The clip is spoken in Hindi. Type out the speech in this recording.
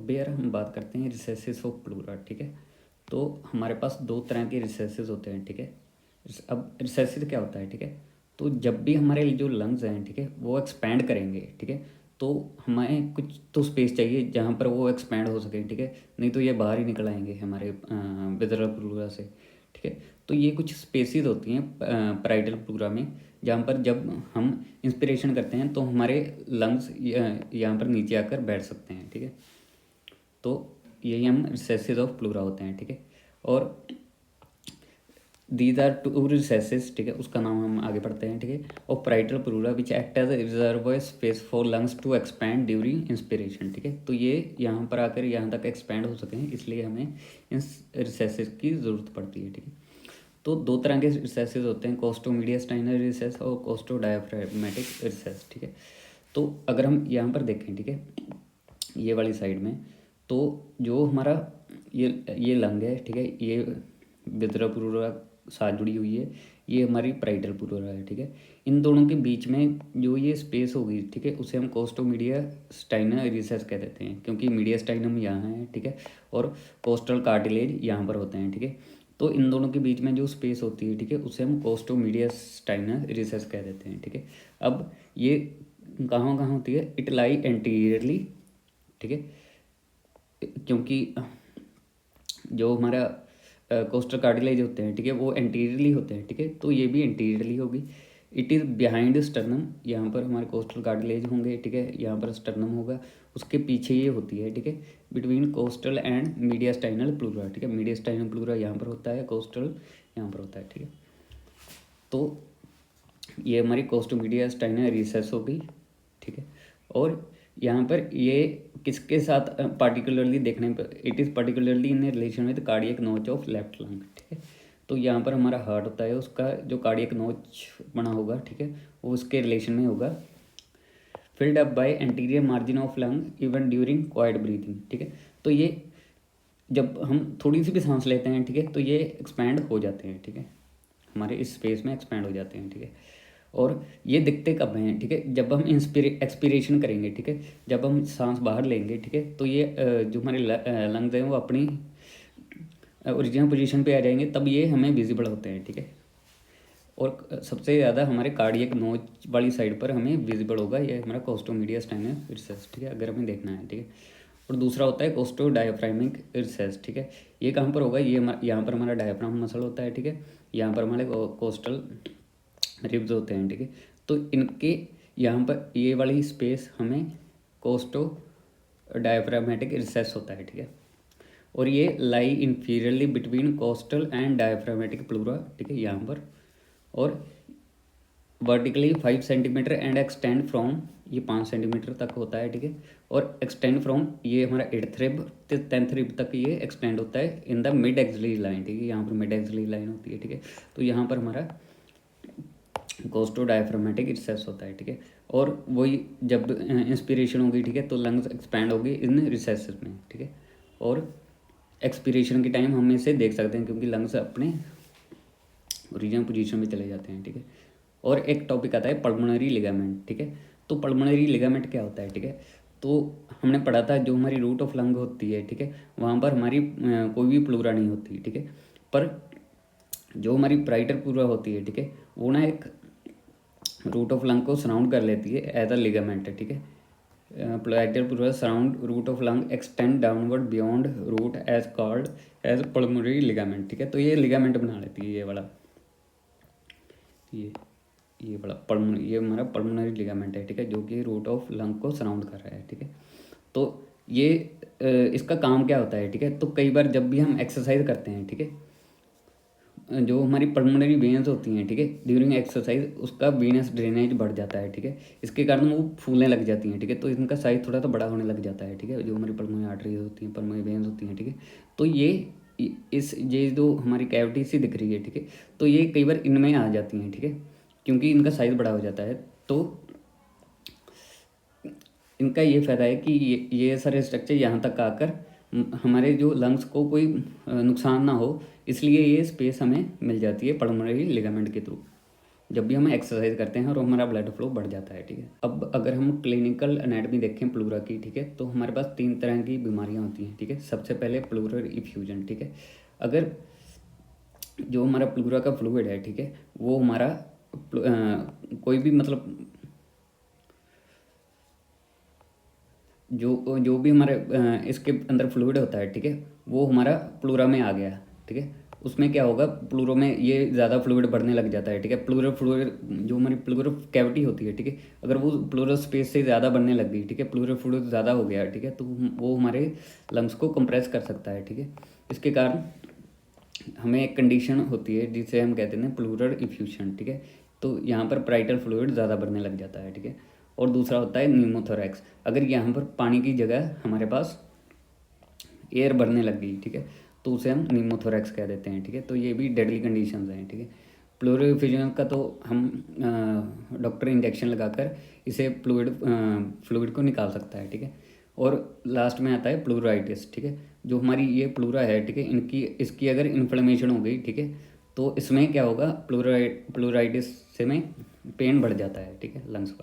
भी यार हम बात करते हैं रिसेसेस ऑफ प्लूरा, ठीक है। तो हमारे पास दो तरह के रिसेसेस होते हैं, ठीक है। अब रिसेसिस क्या होता है, ठीक है। तो जब भी हमारे जो लंग्स हैं, ठीक है, वो एक्सपैंड करेंगे, ठीक है, तो हमें कुछ तो स्पेस चाहिए जहाँ पर वो एक्सपैंड हो सके, ठीक है। नहीं तो ये बाहर ही निकल आएंगे हमारे विज़रल प्लूरा से, ठीक है। तो ये कुछ स्पेसिस होती हैं पैराइटल प्लूरा में, जहाँ पर जब हम इंस्पिरेशन करते हैं तो हमारे लंग्स यहाँ पर नीचे आकर बैठ सकते हैं, ठीक है। तो यही हम रिसेसिस ऑफ प्लूरा होते हैं, ठीक है। और दीज आर टू रिसेसिस, ठीक है, उसका नाम हम आगे पढ़ते हैं, ठीक है। और parietal pleura which act as reservoir space for lungs to expand during inspiration, ठीक है। तो ये यहाँ पर आकर यहाँ तक एक्सपैंड हो सकें, इसलिए हमें इन रिसेसिस की ज़रूरत पड़ती है, ठीक है। तो दो तरह के रिसेसिस होते हैं, कोस्टोमीडियास्टाइनल रिसेस और कोस्टोडायाफ्रागमेटिक रिसेस, ठीक है। तो अगर हम यहाँ पर देखें, ठीक है, ये वाली साइड में, तो जो हमारा ये लंग है, ठीक है, ये विज़रल प्लूरा साथ जुड़ी हुई है, ये हमारी पैराइटल प्लूरा है, ठीक है। इन दोनों के बीच में जो ये स्पेस होगी, ठीक है, उसे हम कोस्टोमीडियास्टाइनल रिसेस कह देते हैं, क्योंकि मीडियास्टाइनम यहाँ है, ठीक है, और कोस्टल कार्टिलेज यहाँ पर होते हैं, ठीक है। तो इन दोनों के बीच में जो स्पेस होती है, ठीक है, उसे हम कोस्टोमीडियास्टाइनल रिसेस कह देते हैं, ठीक है। अब ये कहाँ कहाँ होती है, इट लाई एंटीरियरली, ठीक है, क्योंकि जो हमारा कोस्टल कार्टिलेज होते हैं, ठीक है, वो एंटीरियरली होते हैं, ठीक है। तो ये भी एंटीरियरली होगी। इट इज़ बिहाइंड स्टर्नम, यहाँ पर हमारे कोस्टल कार्टिलेज होंगे, ठीक है, यहाँ पर स्टर्नम होगा, उसके पीछे ये होती है, ठीक है, बिटवीन कोस्टल एंड मीडियास्टाइनल प्लूरा, ठीक है। मीडियास्टाइनल प्लूरा यहाँ पर होता है, कोस्टल यहाँ पर होता है, ठीक है। तो ये हमारी कोस्टोमीडियास्टाइनल रिसेस होगी, ठीक है। और यहाँ पर ये किसके साथ पार्टिकुलरली देखने पर, it is particularly in relation with cardiac नोच ऑफ लेफ्ट लंग, ठीक है। तो यहाँ पर हमारा हार्ट होता है, उसका जो कार्डियक नोच बना होगा, ठीक है, वो उसके रिलेशन में होगा। Filled up by anterior margin of lung even during quite breathing, ठीक है। तो ये जब हम थोड़ी सी भी सांस लेते हैं, ठीक है, तो ये एक्सपैंड हो जाते हैं, ठीक है, हमारे इस स्पेस में एक्सपैंड हो जाते हैं, ठीक है। और ये दिखते कब हैं, ठीक है, जब हम एक्सपीरेशन करेंगे, ठीक है, जब हम सांस बाहर लेंगे, ठीक है, तो ये जो हमारे लंग्स हैं वो अपनी ओरिजिनल पोजीशन पे आ जाएंगे, तब ये हमें विजिबल होते हैं, ठीक है। और सबसे ज़्यादा हमारे कार्डियक नोच वाली साइड पर हमें विजिबल होगा, ये हमारा कोस्टोमीडियास्टाइनल रिसेस, ठीक है, अगर हमें देखना है, ठीक है। और दूसरा होता है कोस्टोडायाफ्रामिक रिसेस, ठीक है। ये कहाँ पर होगा, ये यहाँ पर हमारा डायफ्राम मसल होता है, ठीक है, यहाँ पर हमारे कोस्टल रिब्स होते हैं, ठीक है। तो इनके यहाँ पर ये वाली स्पेस हमें कोस्टो डायफ्रामेटिक रिसेस होता है, ठीक है। और ये lie inferiorly between costal and diaphragmatic pleura, ठीक है, यहाँ पर। और vertically 5 centimetre and extend from, ये 5 सेंटीमीटर तक होता है, ठीक है। और एक्सटेंड फ्रॉम, ये हमारा 8th रिब 10th रिब तक ये एक्सटेंड होता है in the mid axillary line, ठीक है, यहाँ पर मिड एक्सिलरी लाइन होती है, ठीक है। तो यहाँ पर हमारा कोस्टो डायफ्रामेटिक रिसेस होता है, ठीक है। और वही जब इंस्पिरेशन होगी, ठीक है, तो लंग्स एक्सपैंड होगी इन रिसेस में, ठीक है। और एक्सपीरेशन के टाइम हम इसे देख सकते हैं, क्योंकि लंग्स अपने ओरिजिनल पोजीशन में चले जाते हैं, ठीक है। और एक टॉपिक आता है पल्मोनरी लिगामेंट, ठीक है। तो पल्मोनरी लिगामेंट क्या होता है, ठीक है। तो हमने पढ़ा था जो हमारी रूट ऑफ लंग होती है, ठीक है, वहाँ पर हमारी कोई भी प्लूरा नहीं होती, ठीक है। पर जो हमारी पैराइटल प्लूरा होती है, ठीक है, वो ना एक रूट ऑफ लंग को सराउंड कर लेती है एज अ लिगामेंट, ठीक है। Parietal pleura surround root of lung extend downward beyond root as called as pulmonary ligament, ठीक है। तो ये लिगामेंट बना लेती है, ये वाला, ये बड़ा पल्मोनरी, ये हमारा पल्मोनरी लिगामेंट है, ठीक है, जो कि रूट ऑफ लंग को सराउंड कर रहा है, ठीक है। तो ये इसका काम क्या होता है, ठीक है। तो कई बार जब भी हम एक्सरसाइज करते हैं, ठीक है, जो हमारी पल्मोनरी वेन्स होती हैं, ठीक है, ड्यूरिंग एक्सरसाइज उसका वीनस ड्रेनेज बढ़ जाता है, ठीक है। इसके कारण वो फूलने लग जाती हैं, ठीक है। तो इनका साइज थोड़ा सा बड़ा होने लग जाता है, ठीक है, जो हमारी पल्मोनरी आर्टरीज होती हैं, पल्मोनरी वेन्स होती हैं, ठीक है। तो ये जो हमारी कैविटी सी दिख रही है, ठीक है, तो ये कई बार इनमें आ जाती हैं, ठीक है, क्योंकि इनका साइज़ बड़ा हो जाता है। तो इनका ये फ़ायदा है कि ये सारे स्ट्रक्चर यहाँ तक आकर हमारे जो लंग्स को कोई नुकसान ना हो, इसलिए ये स्पेस हमें मिल जाती है पल्मोनरी लिगामेंट के थ्रू। जब भी हम एक्सरसाइज करते हैं और हमारा ब्लड फ्लो बढ़ जाता है, ठीक है। अब अगर हम क्लिनिकल एनाटॉमी देखें प्लूरा की, ठीक है, तो हमारे पास 3 तरह की बीमारियां होती हैं, ठीक है। सबसे पहले प्लूरल इफ्यूजन, ठीक है। अगर जो हमारा प्लूरा का फ्लूइड है, ठीक है, वो हमारा कोई भी मतलब जो भी हमारे इसके अंदर फ्लूइड होता है, ठीक है, वो हमारा प्लूरा में आ गया, ठीक है। उसमें क्या होगा, प्लूरो में ये ज़्यादा फ्लूइड बढ़ने लग जाता है, ठीक है। प्लूरल फ्लूइड जो हमारी प्लूरल कैविटी होती है, ठीक है, अगर वो प्लूरल स्पेस से ज़्यादा बढ़ने लग गई, ठीक है, प्लूरल फ्लूइड ज़्यादा हो गया, ठीक है, तो वो हमारे लंग्स को कंप्रेस कर सकता है, ठीक है। इसके कारण हमें एक कंडीशन होती है जिसे हम कहते हैं प्लूरल इफ्यूजन, ठीक है। तो यहाँ पर पाइटल फ्लूइड ज़्यादा बढ़ने लग जाता है, ठीक है। और दूसरा होता है न्यूमोथोरैक्स। अगर यहाँ पर पानी की जगह हमारे पास एयर बढ़ने लग गई, ठीक है, तो उसे हम न्यूमोथोरैक्स कह देते हैं, ठीक है। तो ये भी डेडली कंडीशंस हैं, ठीक है। प्लूरल इफ्यूजन का तो हम डॉक्टर इंजेक्शन लगाकर इसे फ्लूइड को निकाल सकता है, ठीक है। और लास्ट में आता है प्लूराइटिस, ठीक है। जो हमारी ये प्लूरा है, ठीक है, इसकी अगर इन्फ्लेमेशन हो गई, ठीक है, तो इसमें क्या होगा, प्लूराइटिस से में पेन बढ़ जाता है, ठीक है, लंग्स पर।